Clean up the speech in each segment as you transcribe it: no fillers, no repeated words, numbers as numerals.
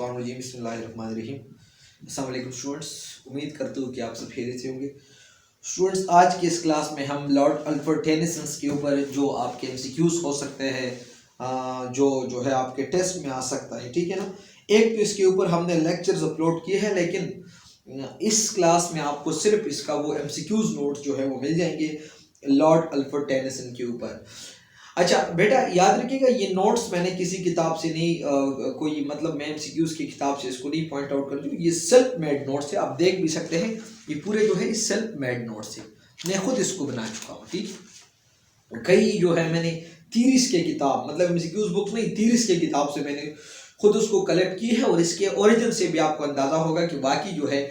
बिस्मिल्लाहिर्रहमानिर्रहीम। अस्सलाम वालेकुम स्टूडेंट्स, उम्मीद करता हूँ कि आप सब खैरियत से होंगे। स्टूडेंट्स, आज की इस क्लास में हम लॉर्ड अल्फ्रेड टेनिसन के ऊपर जो आपके एमसीक्यूज हो सकते हैं, जो जो है आपके टेस्ट में आ सकता है, ठीक है ना। एक तो इसके ऊपर हमने लेक्चर्स अपलोड किए हैं, लेकिन इस क्लास में आपको सिर्फ इसका वो एमसीक्यूज नोट जो है वो मिल जाएंगे लॉर्ड अल्फ्रेड टेनिसन के ऊपर। अच्छा बेटा, याद रखिएगा ये नोट्स मैंने किसी किताब से नहीं, कोई मतलब मैं एमसीक्यूज की किताब से इसको नहीं पॉइंट आउट कर रही हूँ। ये सेल्फ मेड नोट्स है, आप देख भी सकते हैं। ये पूरे जो है सेल्फ मेड नोट्स है, मैं खुद इसको बना चुका हूँ, ठीक। कई जो है मैंने थीरीज के किताब, मतलब एमसीक्यूज बुक नहीं, थीरीज के किताब से मैंने खुद उसको कलेक्ट की है, और इसके ओरिजिन से भी आपको अंदाजा होगा कि बाकी जो है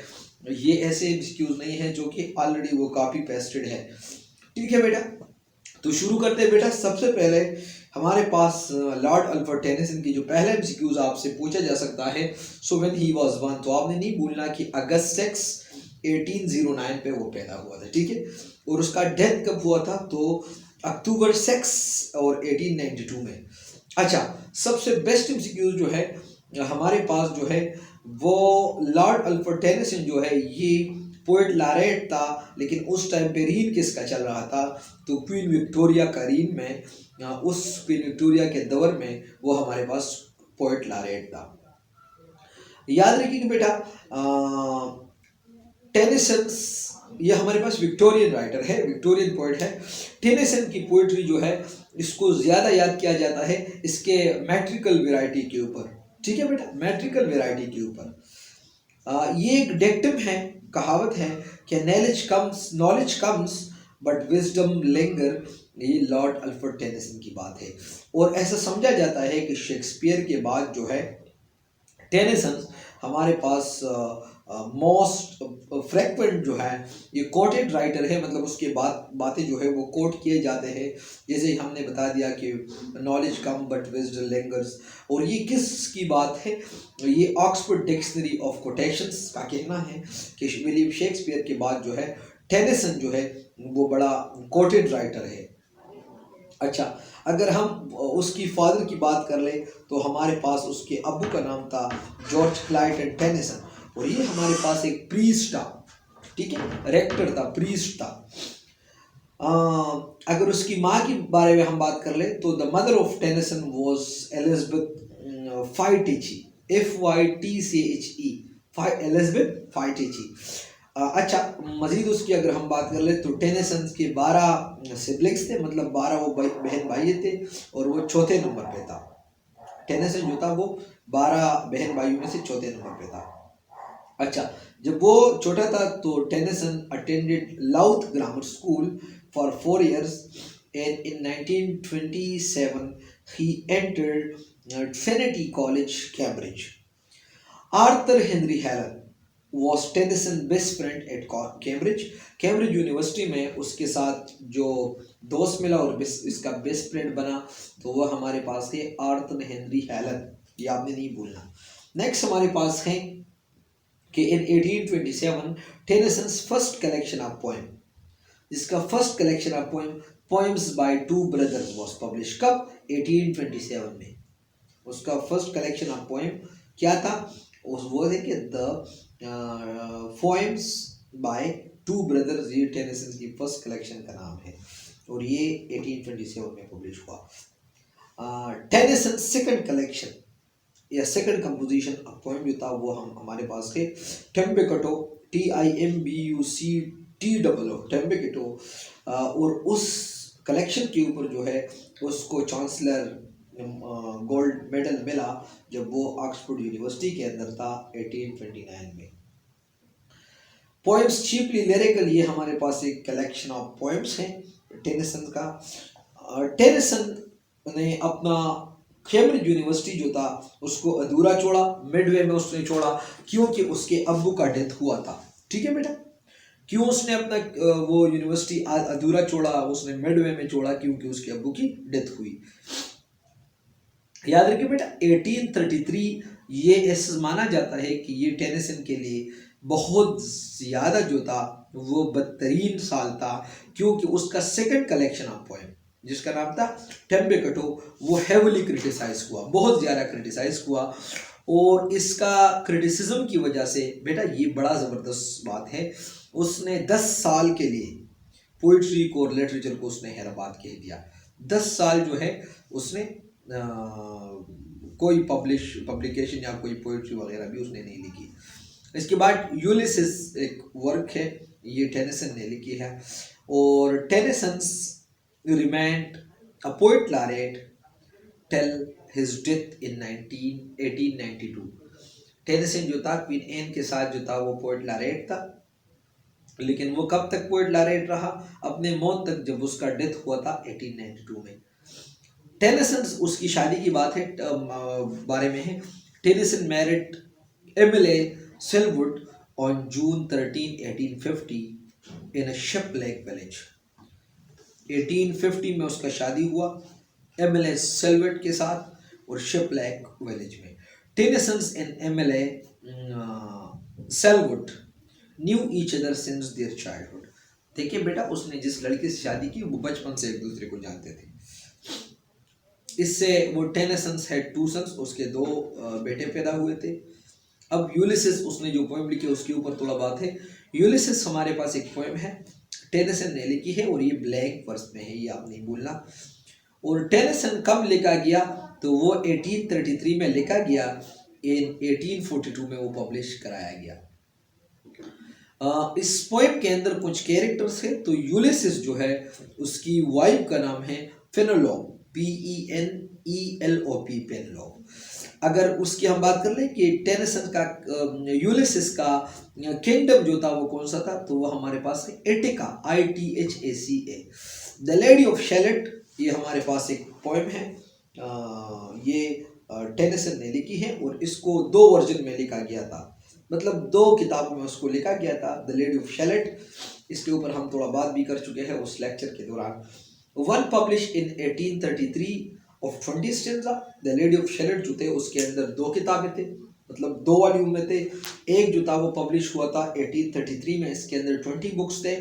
ये ऐसे एमसीक्यूज नहीं है जो कि ऑलरेडी वो कॉपी पेस्टेड है, ठीक है बेटा। तो शुरू करते हैं बेटा। सबसे पहले हमारे पास लॉर्ड अल्फ्रेड टेनिसन की जो पहला एमसीक्यूज आपसे पूछा जा सकता है, so when he was born, तो आपने नहीं भूलना कि अगस्त 6 1809 पे वो पैदा हुआ था, ठीक है। और उसका डेथ कब हुआ था, तो अक्टूबर 6 और 1892 में। अच्छा, सबसे बेस्ट एमसीक्यूज जो है हमारे पास जो है वो लॉर्ड अल्फ्रेड टेनिसन जो है ये पोएट लारेट था, लेकिन उस टाइम पे रीन किसका चल रहा था, तो क्वीन विक्टोरिया का रीन में, उस क्वीन विक्टोरिया के दौर में वो हमारे पास पोएट लारेट था। याद रखिएगा बेटा, टेनिसन ये हमारे पास विक्टोरियन राइटर है, विक्टोरियन पोएट है। टेनिसन की पोएट्री जो है इसको ज़्यादा याद किया जाता है इसके मैट्रिकल वेराइटी के ऊपर, ठीक है बेटा, मैट्रिकल वेराइटी के ऊपर। ये एक डेक्टम है, कहावत है कि knowledge comes but wisdom linger. ये लॉर्ड अल्फ्रेड टेनिसन की बात है, और ऐसा समझा जाता है कि शेक्सपियर के बाद जो है टेनिसन हमारे पास मोस्ट फ्रेक्वेंट जो है ये कोटेड राइटर है, मतलब उसके बातें जो है वो कोट किए जाते हैं। जैसे हमने बता दिया कि knowledge come but wisdom lingers, और ये किसकी बात है, ये ऑक्सफोर्ड डिक्शनरी ऑफ कोटेशंस का कहना है कि विलियम शेक्सपियर के बाद जो है टेनिसन जो है वो बड़ा कोटेड राइटर है। अच्छा, अगर हम उसकी फादर की बात कर ले तो हमारे पास उसके अब्बू का नाम था जॉर्ज क्लाइटन टेनिसन, और ये हमारे पास एक प्रीस्ट था, ठीक है, रेक्टर था, प्रीस्ट था। अगर उसकी माँ के बारे में हम बात कर ले तो the mother of Tennyson was Elizabeth Fytche, FYTCHE, Elizabeth Fytche. अच्छा, मजीद उसकी अगर हम बात कर ले तो टेनिसन के 12 सिबलिंग्स थे, मतलब 12 वो बहन भाई थे, और वो चौथे नंबर पे था। टेनिसन जो था वो 12 बहन भाइयों में से चौथे नंबर पे था। अच्छा, जब वो छोटा था तो Tennyson attended Louth grammar school for 4 years, and in 1927 he entered Trinity College, Cambridge. Arthur Henry Hallam was Tennyson best friend at Cambridge. Cambridge university में उसके साथ जो दोस्त मिला और इसका बेस्ट फ्रेंड बना, तो वह हमारे पास है आर्थर हेनरी हैलन, ये आपने नहीं भूलना। नेक्स्ट हमारे पास है कि in 1827 Tennyson's first collection of poem, जिसका first collection of poems by two brothers was publish. कब? 1827 में उसका फर्स्ट कलेक्शन ऑफ पोएम क्या था, वो है कि the poems by two brothers, ये टेनिसन की फर्स्ट कलेक्शन का नाम है, और ये 1827 में पब्लिश हुआ। टेनिसन सेकंड कलेक्शन या सेकंड कंपोजिशन ऑफ पोएम जो था वो हमारे पास है टेम्पेकटो, TIMBUCTOO, टेम्पेकटो। और उस कलेक्शन के ऊपर जो है उसको चांसलर गोल्ड मेडल मिला जब वो ऑक्सफोर्ड यूनिवर्सिटी के अंदर था 1829 में। पोएम्स चीपली लिरिकल, ये हमारे पास एक कलेक्शन ऑफ पोएम्स हैं टेनिसन का। टेनिसन ने अपना कैम्ब्रिज यूनिवर्सिटी जो था उसको अधूरा छोड़ा, मिडवे में उसने छोड़ा, क्योंकि उसके अब्बू का डेथ हुआ था, ठीक है बेटा। क्यों उसने अपना वो यूनिवर्सिटी अधूरा छोड़ा, उसने मिडवे में छोड़ा, क्योंकि उसके अब्बू की डेथ हुई। याद रखिए बेटा, 1833 ये ऐसा माना जाता है कि ये टेनिसन के लिए बहुत ज़्यादा जो था वो बदतरीन साल था, क्योंकि उसका सेकंड कलेक्शन ऑफ पोएम जिसका नाम था टेम्पेकटो वो हेवली क्रिटिसाइज हुआ, बहुत ज़्यादा क्रिटिसाइज हुआ, और इसका क्रिटिसिज्म की वजह से बेटा ये बड़ा ज़बरदस्त बात है, उसने 10 साल के लिए पोइट्री को और लिटरेचर को उसने हैदराबाद कह दिया। 10 साल जो है उसने कोई पब्लिकेशन या कोई पोइट्री वगैरह भी उसने नहीं लिखी। इसके बाद यूलिसिस एक वर्क है, ये टेनिसन ने लिखी है, और Tennyson's remained a poet laureate till his death in 1892। Tennyson जो था क्वीन एन के साथ जो था वो पोएट लॉरेट था, लेकिन वो कब तक पोएट लॉरेट रहा? अपने मौत तक, जब उसका डेथ हुआ था 1892 में। टेनिसन, उसकी शादी की बात है बारे में है। Tennyson married Emily Sellwood on June 13, 1850 in a Shiplake village. 1850 में उसका शादी हुआ एमिले सेलवुड के साथ और शिपलेक विलेज में। Tennyson and Emily Sellwood knew each other since their childhood. देखिए बेटा, उसने जिस लड़की से शादी की वो बचपन से एक दूसरे को जानते थे। इससे वो टेनिसन हैड 2 सन्स, उसके 2 बेटे पैदा हुए थे। अब यूलिसिस, उसने जो पोएम लिखी उसके ऊपर थोड़ा बात है। यूलिसिस हमारे पास एक पोएम है, टेनिसन ने लिखी है और ये ब्लैंक वर्स में है, ये आप नहीं भूलना। और टेनिसन कब लिखा गया? तो वो 1833 में लिखा गया, इन 1842 में वो पब्लिश कराया गया। इस पोएम के अंदर कुछ कैरेक्टर्स है। तो यूलिसिस जो है उसकी वाइफ का नाम है पेनेलोप, Penelope, पेनेलोप। अगर उसकी हम बात कर लें कि टेनिसन का यूलिसिस का किंगडम जो था वो कौन सा था, तो वो हमारे पास है Etica, ITHACA। The lady of chalet, ये हमारे पास एक पोएम है, ये टेनिसन ने लिखी है और इसको 2 वर्जन में लिखा गया था, मतलब 2 किताबों में उसको लिखा गया था। द लेडी ऑफ शैलेट, इसके ऊपर हम थोड़ा बात भी कर चुके हैं उस लेक्चर के दौरान। One publish in 1833 of 20 stanza. The lady of chalet जो थे उसके अंदर 2 किताबें थे, मतलब 2 वॉल्यूम में थे। एक जो था वो पब्लिश हुआ था 1833 में, इसके अंदर 20 बुक्स थे,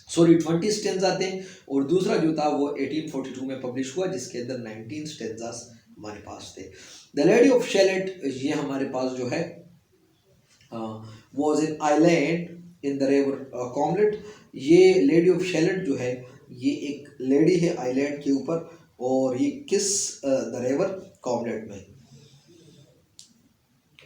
20 स्टेंजा थे। और दूसरा जो था वो 1842 में पब्लिश हुआ, जिसके अंदर 19 स्टेंजास हमारे पास थे। द लेडी ऑफ शैलेट, ये हमारे पास जो है was in island in the river Camelot. ये लेडी ऑफ शैलेट जो है ये एक लेडी है आइलैंड के ऊपर, और ये किस द रिवर कॉमलेट में।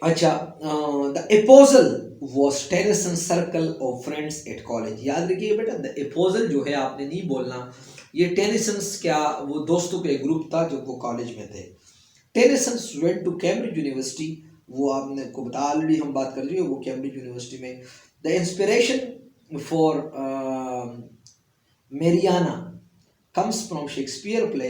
अच्छा, the Apostles was Tennyson circle of friends at college. याद रखिए बेटा, द एपोजल जो है आपने नहीं बोलना, ये टेनिसन क्या वो दोस्तों का एक ग्रुप था जब वो कॉलेज में थे। Tennyson went to Cambridge university, वो आपने को बता, ऑलरेडी हम बात कर रही है, वो कैम्ब्रिज यूनिवर्सिटी में। The inspiration for Mariana comes from Shakespeare play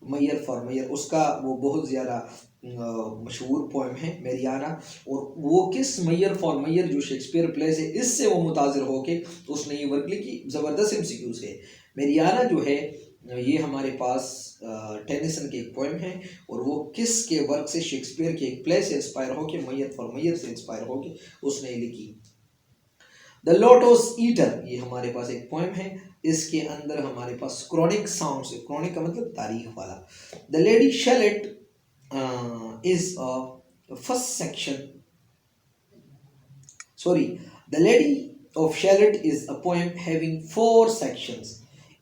Measure for Measure. उसका वो बहुत ज़्यादा मशहूर पोएम है मेरियाना, और वो किस मैयर फॉर मैयर जो शेक्सपियर प्ले से, इससे वो मुताज़िर होके उसने ये वर्क लिखी। ज़बरदस्त MCQ से मेरियाना जो है ये हमारे पास टेनिसन के एक पोएम है, और वो किस के वर्क से, शेक्सपियर के एक प्ले से इंस्पायर होके, मैयर फॉर मैयर से इंस्पायर होके उसने लिखी। द लोटस ईटर, ये हमारे पास एक पोएम है, इसके अंदर हमारे पास क्रॉनिक साउंड्स है, क्रॉनिक का मतलब तारीख वाला। The lady chalet is a first section, sorry, the lady of chalet is a poem having 4 sections,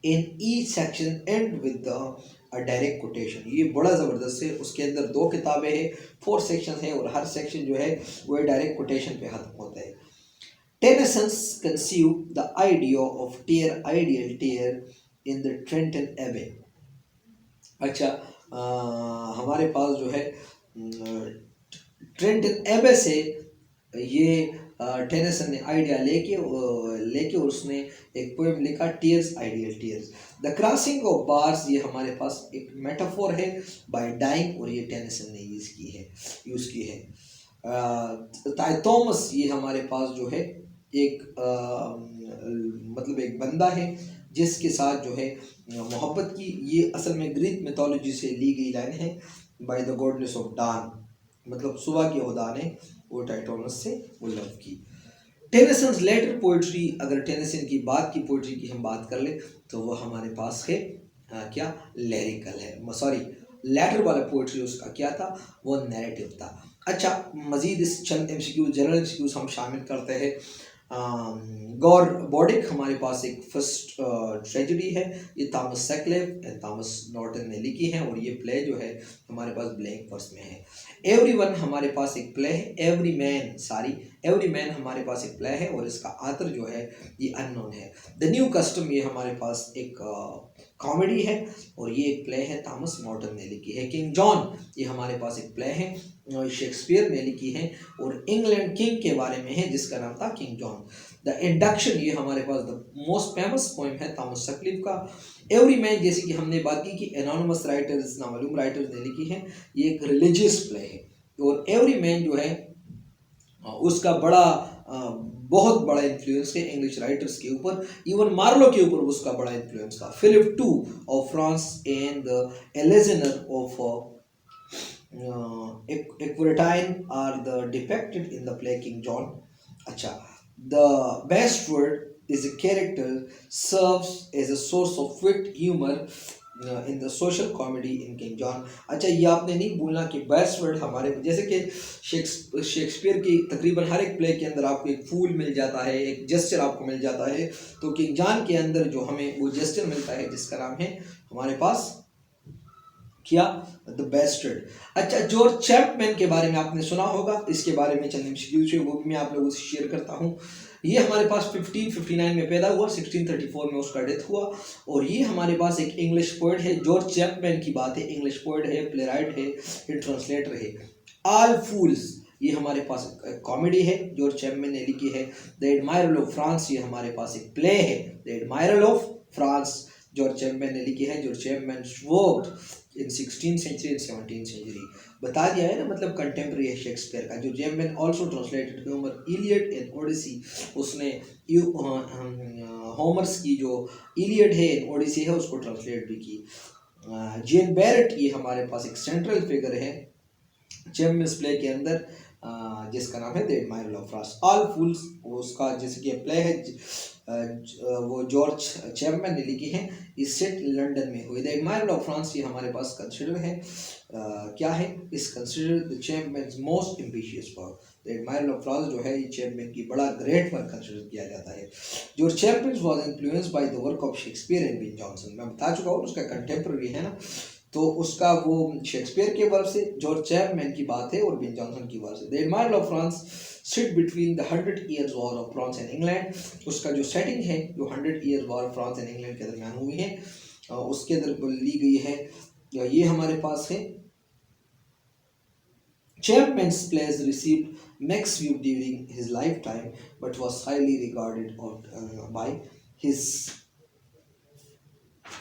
in each section and with the direct quotation. ये बड़ा ज़बरदस्त है, उसके अंदर 2 किताबें हैं, 4 सेक्शन है, और हर सेक्शन जो है वो डायरेक्ट कोटेशन पे खत्म होता है। Tennyson conceived the idea of ideal tear in the Trenton Abbey। अच्छा, हमारे पास जो है ट्रेंटन एबे से ये टेनिसन ने आइडिया लेके उसने एक पोएम लिखा, tears, ideal tears. The crossing of bars, ये हमारे पास एक मेटाफोर है बाय डाइंग, और ये टेनिसन ने यूज़ की है। थॉमस, ये हमारे पास जो है एक मतलब एक बंदा है जिसके साथ जो है मोहब्बत की, ये असल में ग्रीक मिथोलॉजी से ली गई लाइन है। बाय द गॉडनेस ऑफ डान, मतलब सुबह के खुदा ने वो टाइटोनस से वो लव की। टेनिसन्स लेटर पोइट्री, अगर टेनिसन की पोइट्री की हम बात कर ले तो वो हमारे पास है क्या, लिरिकल है, सॉरी लेटर वाला पोइट्री उसका क्या था, वो नैरेटिव था। अच्छा, मजीद इस चंद एमसीक्यू जनरल एमसीक्यूज हम शामिल करते हैं। गौर बॉडिक हमारे पास एक फर्स्ट ट्रेजेडी है, ये थॉमस सेक्लेव एंड थॉमस नॉर्टन ने लिखी है और ये प्ले जो है हमारे पास ब्लैंक वर्स में है। एवरीवन हमारे पास एक प्ले है, एवरी मैन हमारे पास एक प्ले है और इसका आथर जो है ये अननोन है। द न्यू कस्टम ये हमारे पास एक कॉमेडी है और ये एक प्ले है थॉमस मॉर्टन ने लिखी है। किंग जॉन ये हमारे पास एक प्ले है, शेक्सपियर ने लिखी है और इंग्लैंड किंग के बारे में है जिसका नाम था किंग जॉन। द इंडक्शन ये हमारे पास द मोस्ट फेमस पोएम है थॉमस सेक्लिफ का। एवरी मैन जैसे कि हमने बात की कि एनोनिमस राइटर्स, नामालूम राइटर्स ने लिखी है, ये एक रिलीजियस प्ले है। और एवरी मैन जो है उसका बहुत बड़ा इन्फ्लुएंस है इंग्लिश राइटर्स के ऊपर, इवन मार्लो के ऊपर उसका बड़ा इन्फ्लुएंस था। Philip two of France and the Eleanor of Aquitaine are the depicted in the play King John. अच्छा, the best word is a character serves as a source of wit, humor in the social comedy in King John. अच्छा, ये आपने नहीं बोलना कि best word हमारे, जैसे कि शेक्सपियर की तकरीबन हर एक प्ले के अंदर आपको एक फूल मिल जाता है, एक जेस्चर आपको मिल जाता है, तो किंग जॉन के अंदर जो हमें वो जेस्चर मिलता है जिसका नाम है हमारे पास क्या, द बेस्टर्ड। अच्छा, जॉर्ज चैपमैन के बारे में आपने सुना होगा, इसके बारे में चंद एमसीक्यूज है वो भी मैं आप लोगों से शेयर करता हूँ। ये हमारे पास 1559 में पैदा हुआ, 1634 में उसका डेथ हुआ और ये हमारे पास एक इंग्लिश पोएट है। जॉर्ज चैपमैन की बात है, इंग्लिश पोएट है, प्ले राइट है, ट्रांसलेटर है। ऑल फूल्स ये हमारे पास एक कॉमेडी है, जॉर्ज चैपमैन ने लिखी है। द एडमायरल ऑफ फ्रांस ये हमारे पास एक प्ले है, the Admiral of France George Chapman ने लिखी है। George Chapman worked in 16th century and 17th century। बता दिया है ना, मतलब कंटेम्प्रेरी है शेक्सपियर का। जो Chapman also translated Homer, Iliad and Odyssey, उसने होमर्स की जो इलियड है, ओडिसी है, उसको ट्रांसलेट भी की। जेन बैरेट ये हमारे पास एक सेंट्रल फिगर है चैपमैन्स प्ले के अंदर, जिसका नाम है the Admiral of France. All fools उसका जैसे कि प्ले है, वो जॉर्ज चैपमैन ने लिखी है, इस सेट लंदन में हुई। द एडमायरल ऑफ फ्रांस ये हमारे पास कंसिडर है, क्या है, is consider the Chapman's most ambitious work. The Admiral of France जो है ये चैपमैन की बड़ा ग्रेट वर्क कंसिडर किया जाता है। George Chapman was influenced by the work of Shakespeare and Ben Jonson. मैं बता चुका हूँ उसका कंटेम्प्रेरी है ना, तो उसका वो शेक्सपियर के वर्क से, जॉर्ज चैपमैन की बात है और बिन जॉनसन की वर्क से। The Admiral of France sit between the 100 Years War of France and England. उसका जो सेटिंग है, जो 100 Years War France and England के दरमियान हुई है, उसके अंदर ली गई है। ये हमारे पास है। Chapman's plays received mixed reviews during his lifetime, but was highly regarded by his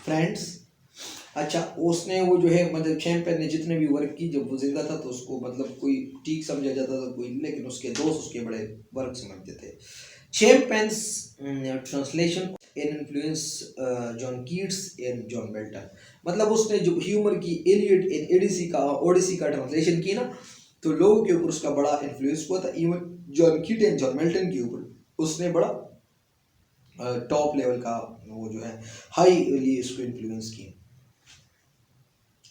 friends। अच्छा, उसने वो जो है मतलब चैपमैन ने जितने भी वर्क की, जब वो जिंदा था तो उसको मतलब कोई ठीक समझा जाता था कोई, लेकिन उसके दोस्त उसके बड़े वर्क समझते थे। Chapman's translation influence John Keats and John Milton. मतलब उसने जो ह्यूमर की इलियड एंड ओडिसी का ट्रांसलेशन की ना, तो लोगों के ऊपर उसका बड़ा इन्फ्लुएंस हुआ था। इवन जॉन कीट एंड जॉन मिल्टन के ऊपर उसने बड़ा टॉप लेवल का वो जो है हाईली इसको इन्फ्लुएंस की।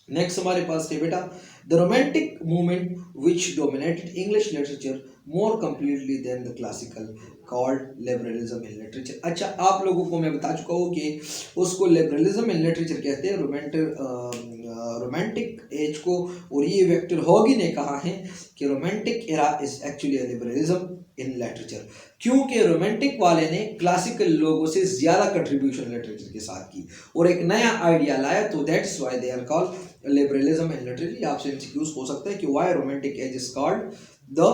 नेक्स्ट हमारे पास है बेटा, the romantic movement which dominated English literature more completely than the classical called liberalism in literature. अच्छा, आप लोगों को मैं बता चुका हूँ कि उसको लिबरलिज्म इन लिटरेचर कहते हैं, रोमांटिक एज को। और ये विक्टर हॉगी ने कहा है कि romantic era is actually liberalism in literature, क्योंकि रोमांटिक वाले ने क्लासिकल लोगों से ज़्यादा कंट्रीब्यूशन लिटरेचर के साथ की और एक नया आइडिया लाया, तो that's why they are called liberalism in literature. आपसे एमसीक्यूज हो सकता है कि why romantic age is called the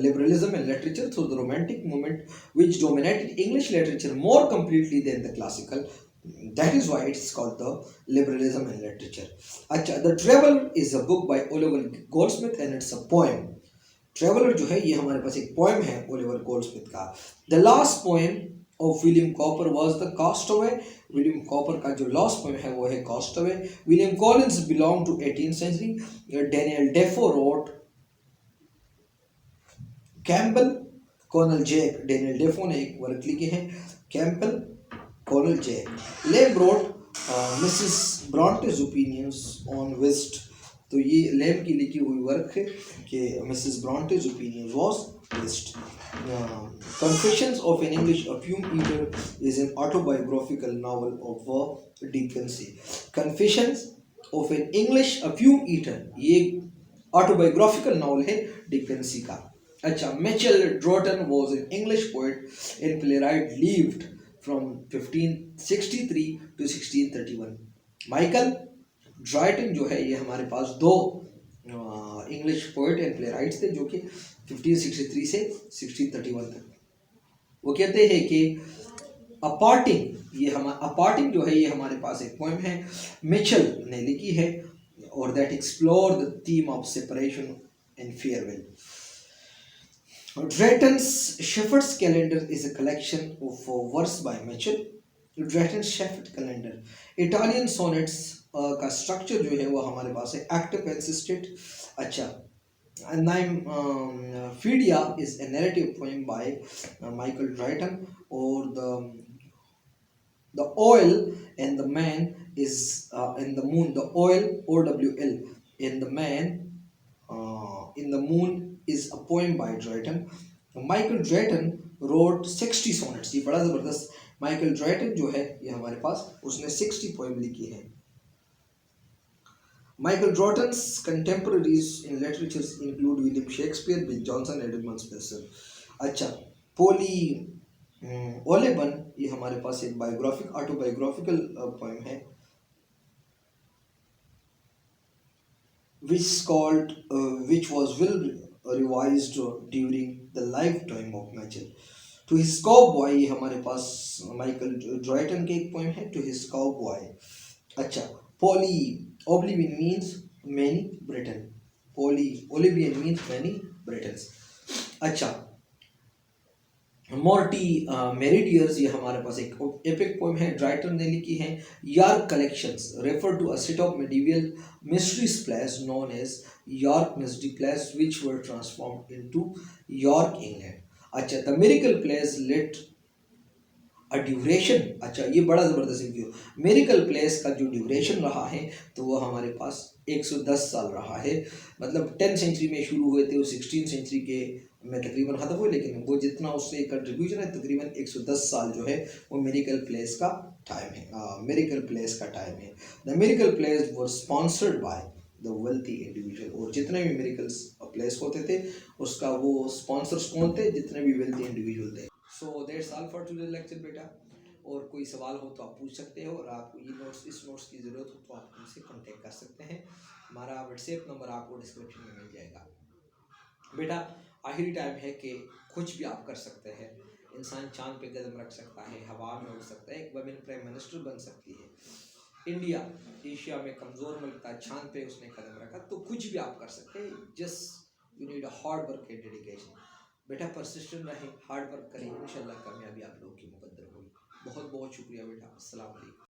liberalism in literature through the romantic movement which dominated English literature more completely than the classical, that is why it's called the liberalism in literature। अच्छा, The Traveller is a book by Oliver Goldsmith and it's a poem। Traveller जो है ये हमारे पास एक poem है Oliver Goldsmith का। The last poem of William Cowper was the Castaway। William copper का जो लास्ट पोएम है वो है Castaway। William Collins belonged to 18th century। Daniel Defoe wrote Campbell, Colonel Jack. Daniel Defoe ने एक work लिखे हैं, कैम्पबेल, कॉर्नल जैक। ले brought Mrs Bronte's opinions on whist तो ये लैम की लिखी हुई वर्क है कि Mrs Bronte's opinion was best. Confessions of an English perfume eater is an autobiographical novel of De Quincey. Confessions of an English perfume eater ये autobiographical novel है De Quincey का। अच्छा, Mitchell Drayton was an English poet and playwright lived from 1563 to 1631। Michael Drayton जो है ये हमारे पास दो English poet and playwrights थे जो कि 1563 से 1631 तक। वो कहते हैं कि अपार्टिंग अपार्टिंग जो है ये हमारे पास एक पोएम है, मिचेल ने लिखी है, और that explore the theme of separation and farewell. Drayton's Shepherd's Calendar is a collection of verse by Mitchell. Drayton's Shepherd Calendar, Italian sonnets का स्ट्रक्चर जो है वो हमारे पास है एक्टिव कंसिस्टेंट। अच्छा, Nymphaea is a narrative poem by Michael Drayton, or the oil and the man is in the moon. The oil, OWL, in the man in the moon is a poem by Drayton. Michael Drayton wrote 60 sonnets। ये बड़ा ज़बरदस्त, Michael Drayton जो है ये हमारे पास उसने 60 poem लिखी है। Michael Drayton's contemporaries in literature include William Shakespeare, Bill Johnson, Edmund Spenser। अच्छा, पोली ओलेबन ये हमारे पास एक ऑटोबायोग्राफिकल पोएम है which was well revised during the lifetime of Mitchell। To his cowboy ये हमारे पास माइकल ड्राइटन के एक पोएम है, टू हिज काउबॉय। अच्छा, पॉली ओब्लिवियन means many Britain, Poly Olbion means many Britons. अच्छा, मॉर्टी मेरिडियर्स ये हमारे पास एक एपिक पोएम है, ड्राइटन ने लिखी है। York collections refer to a set of medieval mysteries plays known as York mystery plays which were transformed into York, England। अच्छा, the miracle plays let a duration. अच्छा, ये बड़ा ज़बरदस्त रिव्यू। मिरेकल प्लेस का जो ड्यूरेशन रहा है तो वो हमारे पास 110 साल रहा है, मतलब 10 सेंचुरी में शुरू हुए थे वो 16 सेंचुरी के में तकरीबन ख़त्म हुए, लेकिन वो जितना उससे कंट्रीब्यूशन है तकरीबन 110 साल जो है वो मिरेकल प्लेस का टाइम है। मिरेकल प्लेस का टाइम है। The miracle place were sponsored by the wealthy individual, और जितने भी मिरेकल्स प्लेस होते थे उसका वो स्पॉन्सर्स कौन थे, जितने भी वेल्थी इंडिविजुअल थे। So that's all for today lecture बेटा, और कोई सवाल हो तो आप पूछ सकते हो, और आपको इस नोट्स की ज़रूरत हो तो आप हमसे कांटेक्ट कर सकते हैं। हमारा व्हाट्सएप नंबर आपको डिस्क्रिप्शन में मिल जाएगा। बेटा आखिरी टाइम है कि कुछ भी आप कर सकते हैं, इंसान चांद पे कदम रख सकता है, हवा में उड़ सकता है, एक वुमेन प्राइम मिनिस्टर बन सकती है। इंडिया एशिया में कमज़ोर मुल्क था, चांद पे उसने कदम रखा, तो कुछ भी आप कर सकते हैं। Just you need a hard work and dedication. बेटा परसिस्टेंट रहें, हार्ड वर्क करें, इंशाल्लाह कामयाबी आप लोगों की मुकद्दर होगी। बहुत बहुत शुक्रिया बेटा। अस्सलाम वालेकुम।